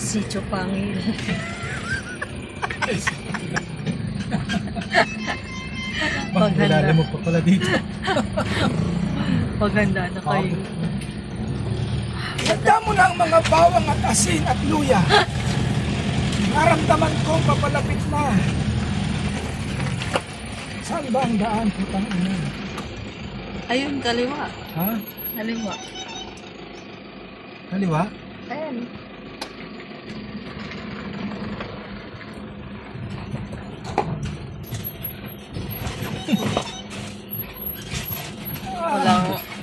Sitio Pangil. Maghanda mo pa pala dito. Maghanda na kayo. Handa mo na ang mga bawang at asin at luya. Naramdaman ko papalapit na. Saan ba ang daan, putang ina? Ayun, kaliwa. Ha? Kaliwa. Kaliwa? Ayan.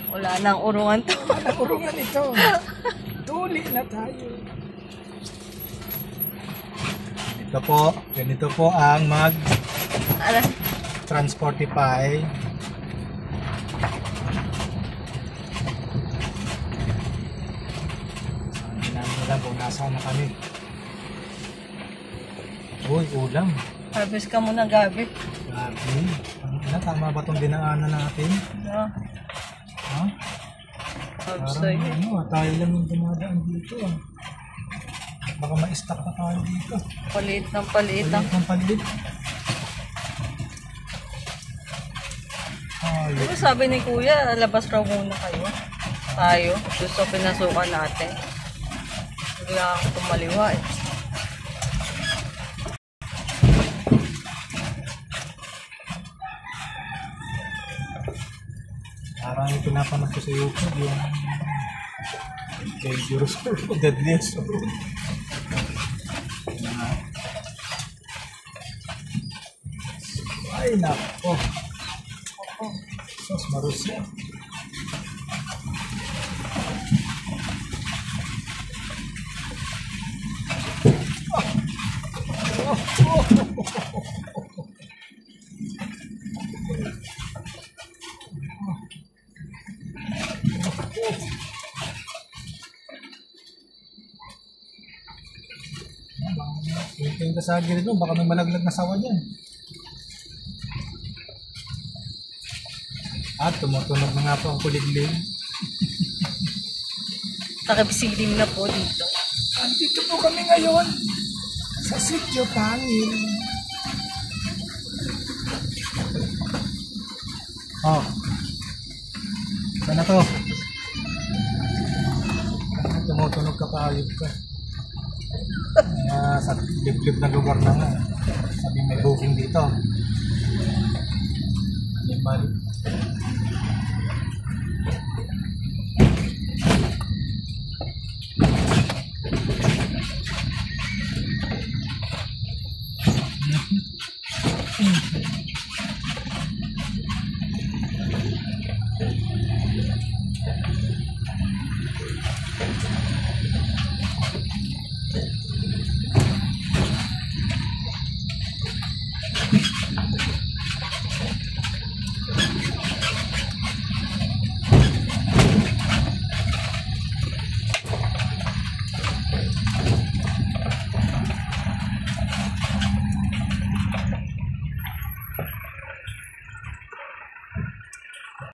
Wala nang urungan to. Wala nang urungan ito. Tuli na tayo. Ito po, ganito po ang Ala. Transportify. Sabi namin lang kung nasaan na kami. Uy, ulam. Harvest ka muna, Gabi. Grabe. Tama ba itong dinaanan natin? No. Ha? Harvest Parang tayo. tayo lang yung dumadaan dito. Baka ma-stack na tayo dito. Paliit ng paliit. Palit ng palit. Ay, Diba sabi ni Kuya, labas raw muna kayo. Tayo. Gusto pinasukan natin. Hindi ako tumaliwa eh. parang yung pinapanood ko sa YouTube yung dangerous road, deadliest road. Ay nako. Sos marusya. Tingin ka sa gilid mo, baka may malaglag na sawa dyan. At tumutunog na nga po ang kuliglig. Nakabisiling na po dito. Andito po kami ngayon sa Sitio Pangil. Oh. Saan na to? Tumutunog ka pa, ayub ka. Sa liblib na lugar na nga. Sabi may booking dito. Animal.